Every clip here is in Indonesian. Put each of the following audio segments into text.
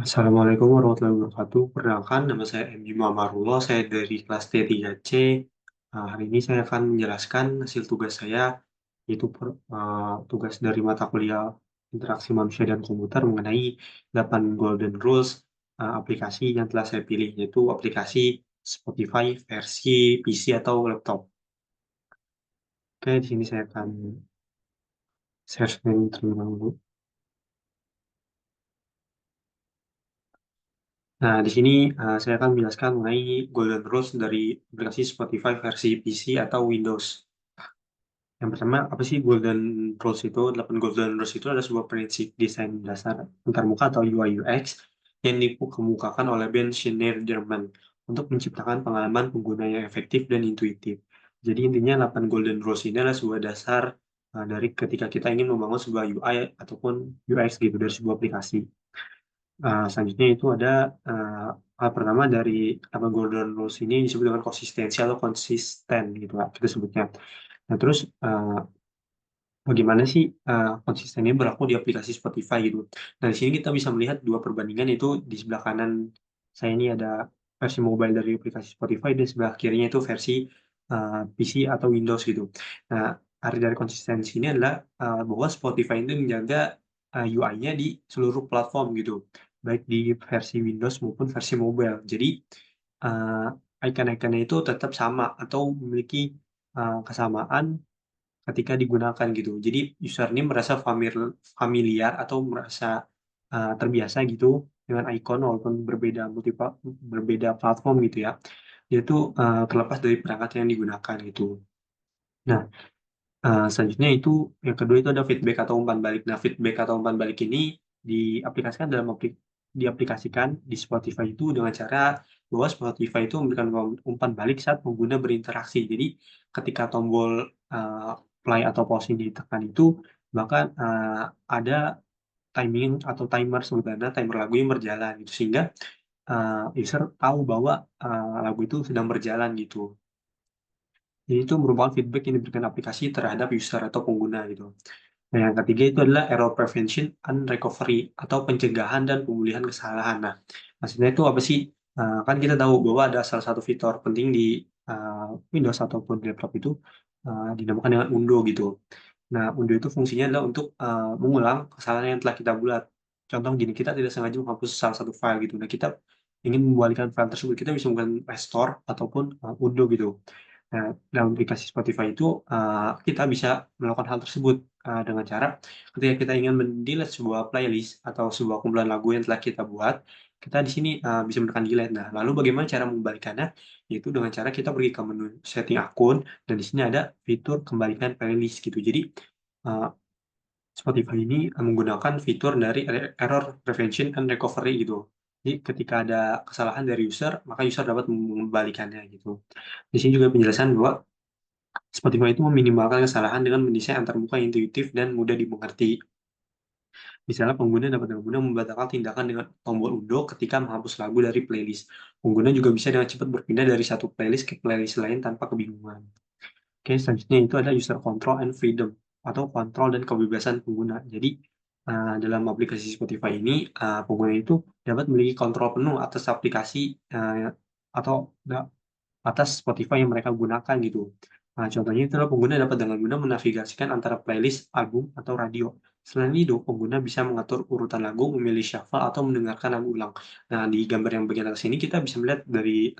Assalamualaikum warahmatullahi wabarakatuh. Perkenalkan, nama saya MJ Muhammadullah. Saya dari kelas T3C. Hari ini saya akan menjelaskan hasil tugas saya, yaitu tugas dari mata kuliah Interaksi Manusia dan Komputer mengenai 8 Golden Rules aplikasi yang telah saya pilih, yaitu aplikasi Spotify versi PC atau laptop. Oke, di sini saya akan share screen terlebih dahulu. Nah, di sini saya akan menjelaskan mengenai Golden Rules dari aplikasi Spotify versi PC atau Windows. Yang pertama, apa sih Golden Rules itu? 8 Golden Rules itu adalah sebuah prinsip desain dasar antarmuka atau UI UX yang dikemukakan oleh Ben Schneiderman untuk menciptakan pengalaman pengguna yang efektif dan intuitif. Jadi intinya 8 Golden Rules ini adalah sebuah dasar dari ketika kita ingin membangun sebuah UI ataupun UX gitu dari sebuah aplikasi. Selanjutnya itu ada uh, hal pertama dari apa Golden Rules ini disebut dengan konsistensi atau konsisten gitu lah kita sebutnya. Nah terus bagaimana sih konsistennya berlaku di aplikasi Spotify gitu. Nah di sini kita bisa melihat dua perbandingan itu di sebelah kanan saya ini ada versi mobile dari aplikasi Spotify dan sebelah kirinya itu versi PC atau Windows gitu. Nah arti dari konsistensi ini adalah bahwa Spotify itu menjaga UI-nya di seluruh platform gitu, baik di versi Windows maupun versi mobile. Jadi icon-iconnya itu tetap sama atau memiliki kesamaan ketika digunakan gitu. Jadi user ini merasa familiar atau merasa terbiasa gitu dengan icon walaupun berbeda platform gitu ya. Dia tuh terlepas dari perangkat yang digunakan gitu. Nah, selanjutnya itu yang kedua itu ada feedback atau umpan balik. Nah, feedback atau umpan balik ini diaplikasikan diaplikasikan di Spotify itu dengan cara bahwa Spotify itu memberikan umpan balik saat pengguna berinteraksi. Jadi, ketika tombol uh, play atau pause ini ditekan itu, bahkan ada timing atau timer sebenarnya timer lagu yang berjalan gitu sehingga user tahu bahwa lagu itu sedang berjalan gitu. Jadi itu merupakan feedback yang diberikan aplikasi terhadap user atau pengguna gitu. Nah, yang ketiga itu adalah error prevention and recovery atau pencegahan dan pemulihan kesalahan. Nah, maksudnya itu apa sih? Kan kita tahu bahwa ada salah satu fitur penting di Windows ataupun di laptop itu dinamakan dengan undo gitu. Nah, undo itu fungsinya adalah untuk mengulang kesalahan yang telah kita buat. Contoh gini, kita tidak sengaja menghapus salah satu file gitu. Nah, kita ingin membalikkan file tersebut, kita bisa menggunakan restore ataupun undo gitu. Nah, dalam aplikasi Spotify itu kita bisa melakukan hal tersebut dengan cara ketika kita ingin mendelete sebuah playlist atau sebuah kumpulan lagu yang telah kita buat, kita di sini bisa menekan delete. Nah, lalu bagaimana cara mengembalikannya? Yaitu dengan cara kita pergi ke menu setting akun dan di sini ada fitur kembalikan playlist gitu. Jadi uh, Spotify ini menggunakan fitur dari error prevention and recovery gitu. Jadi ketika ada kesalahan dari user, maka user dapat mengembalikannya gitu. Di sini juga penjelasan bahwa Spotify itu meminimalkan kesalahan dengan mendesain antarmuka yang intuitif dan mudah dimengerti. Misalnya, pengguna dapat dengan mudah membatalkan tindakan dengan tombol undo ketika menghapus lagu dari playlist. Pengguna juga bisa dengan cepat berpindah dari satu playlist ke playlist lain tanpa kebingungan. Oke, selanjutnya itu ada user control and freedom atau kontrol dan kebebasan pengguna. Jadi, dalam aplikasi Spotify ini, pengguna itu dapat memiliki kontrol penuh atas aplikasi atau atas Spotify yang mereka gunakan gitu. Nah, contohnya itulah pengguna dapat dengan mudah menavigasikan antara playlist, album, atau radio. Selain itu, pengguna bisa mengatur urutan lagu, memilih shuffle, atau mendengarkan lagu ulang. Nah, di gambar yang bagian atas ini kita bisa melihat dari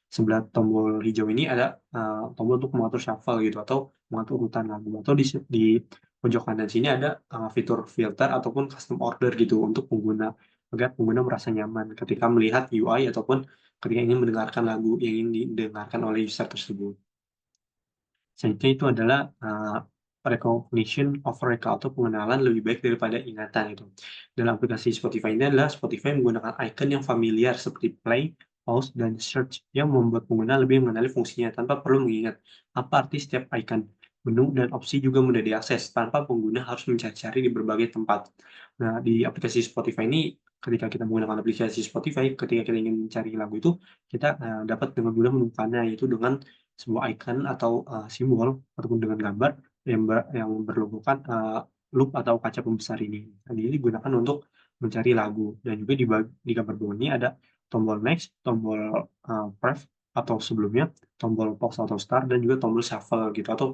sebelah tombol hijau ini ada tombol untuk mengatur shuffle gitu, atau mengatur urutan lagu. Atau di pojok kanan sini ada fitur filter ataupun custom order gitu untuk pengguna, agar pengguna merasa nyaman ketika melihat UI ataupun ketika ingin mendengarkan lagu yang ingin didengarkan oleh user tersebut. Selanjutnya itu adalah recognition of recall atau pengenalan lebih baik daripada ingatan itu. Dalam aplikasi Spotify ini adalah Spotify menggunakan icon yang familiar seperti play, pause, dan search yang membuat pengguna lebih mengenali fungsinya tanpa perlu mengingat apa arti setiap icon. Menu dan opsi juga mudah diakses tanpa pengguna harus mencari-cari di berbagai tempat. Nah, di aplikasi Spotify ini, ketika kita menggunakan aplikasi Spotify, ketika kita ingin mencari lagu itu, kita dapat dengan mudah menemukannya, yaitu dengan sebuah icon atau simbol ataupun dengan gambar yang berlogokan loop atau kaca pembesar ini. Nah, ini digunakan untuk mencari lagu dan juga di gambar bawah ini ada tombol next, tombol press atau sebelumnya tombol pause atau start dan juga tombol shuffle gitu atau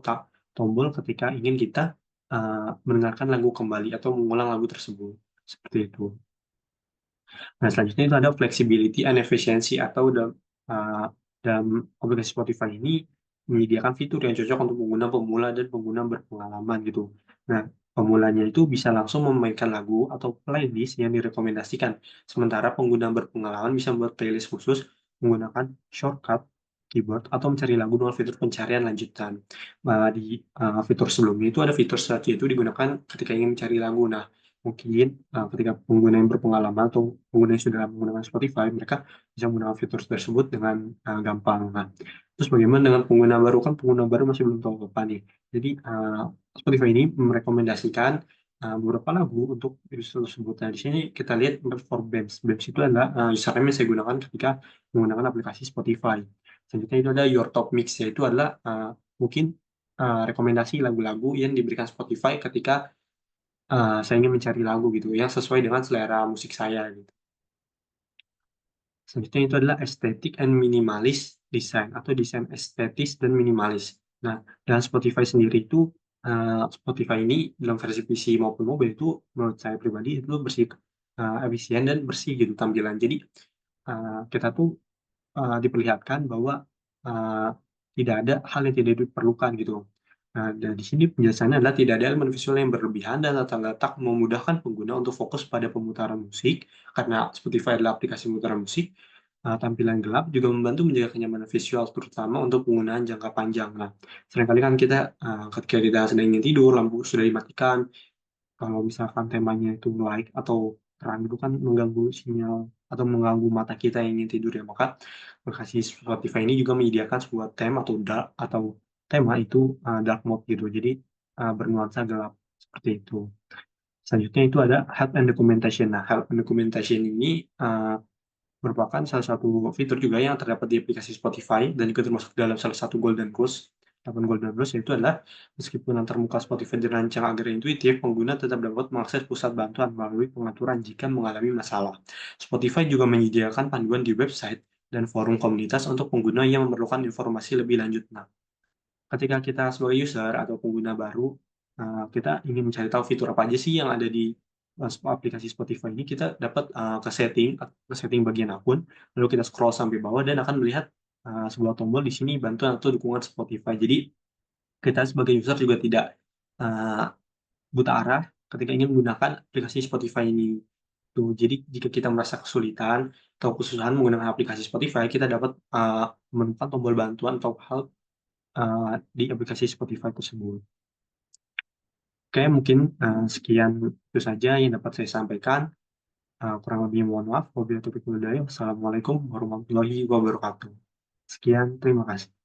tombol ketika ingin kita mendengarkan lagu kembali atau mengulang lagu tersebut seperti itu. Nah, selanjutnya itu ada flexibility and efficiency atau dalam aplikasi Spotify ini menyediakan fitur yang cocok untuk pengguna pemula dan pengguna berpengalaman gitu. Nah, pemulanya itu bisa langsung memainkan lagu atau playlist yang direkomendasikan, sementara pengguna berpengalaman bisa membuat playlist khusus menggunakan shortcut keyboard atau mencari lagu dengan fitur pencarian lanjutan. Di fitur sebelumnya itu ada fitur search, yaitu digunakan ketika ingin mencari lagu. Nah, mungkin ketika pengguna yang berpengalaman atau pengguna yang sudah menggunakan Spotify, mereka bisa menggunakan fitur tersebut dengan gampang. Nah, terus bagaimana dengan pengguna baru? Kan pengguna baru masih belum tahu apa nih. Jadi Spotify ini merekomendasikan beberapa lagu untuk user tersebut. Nah, di sini kita lihat for BEMS. BEMS itu adalah username yang saya gunakan ketika menggunakan aplikasi Spotify. Selanjutnya itu ada Your Top Mix, yaitu adalah mungkin rekomendasi lagu-lagu yang diberikan Spotify ketika saya ingin mencari lagu gitu yang sesuai dengan selera musik saya gitu. Selanjutnya itu adalah aesthetic and minimalis design atau desain estetis dan minimalis. Nah, dalam Spotify sendiri itu Spotify ini dalam versi PC maupun mobile itu menurut saya pribadi itu bersih, efisien dan bersih gitu tampilan. Jadi kita tuh diperlihatkan bahwa uh, tidak ada hal yang tidak diperlukan gitu. Nah, dan di sini penjelasannya adalah tidak ada elemen visual yang berlebihan dan tata letak memudahkan pengguna untuk fokus pada pemutaran musik karena Spotify adalah aplikasi pemutaran musik. Tampilan gelap juga membantu menjaga kenyamanan visual terutama untuk penggunaan jangka panjang. Nah, seringkali kan kita ketika kita sedang ingin tidur, lampu sudah dimatikan, kalau misalkan temanya itu light atau terang itu kan mengganggu sinyal atau mengganggu mata kita yang ingin tidur ya, maka aplikasi Spotify ini juga menyediakan sebuah tema atau tema itu dark mode gitu, jadi bernuansa gelap seperti itu. Selanjutnya itu ada help and documentation. Nah, help and documentation ini merupakan salah satu fitur juga yang terdapat di aplikasi Spotify dan juga termasuk dalam salah satu Golden Rules. Delapan Golden Rules yaitu adalah meskipun antar muka Spotify dirancang agar intuitif, pengguna tetap dapat mengakses pusat bantuan melalui pengaturan jika mengalami masalah. Spotify juga menyediakan panduan di website dan forum komunitas untuk pengguna yang memerlukan informasi lebih lanjut. Nah, ketika kita sebagai user atau pengguna baru, kita ingin mencari tahu fitur apa aja sih yang ada di aplikasi Spotify ini, kita dapat ke setting bagian akun, lalu kita scroll sampai bawah dan akan melihat sebuah tombol di sini bantuan atau dukungan Spotify. Jadi kita sebagai user juga tidak uh, buta arah ketika ingin menggunakan aplikasi Spotify ini. Tuh, jadi jika kita merasa kesulitan atau kesusahan menggunakan aplikasi Spotify, kita dapat menemukan tombol bantuan atau hal di aplikasi Spotify tersebut. Oke, mungkin sekian itu saja yang dapat saya sampaikan. Kurang lebih mohon maaf. Wabillahi taufiq wal hidayah. Wassalamualaikum warahmatullahi wabarakatuh. Sekian, terima kasih.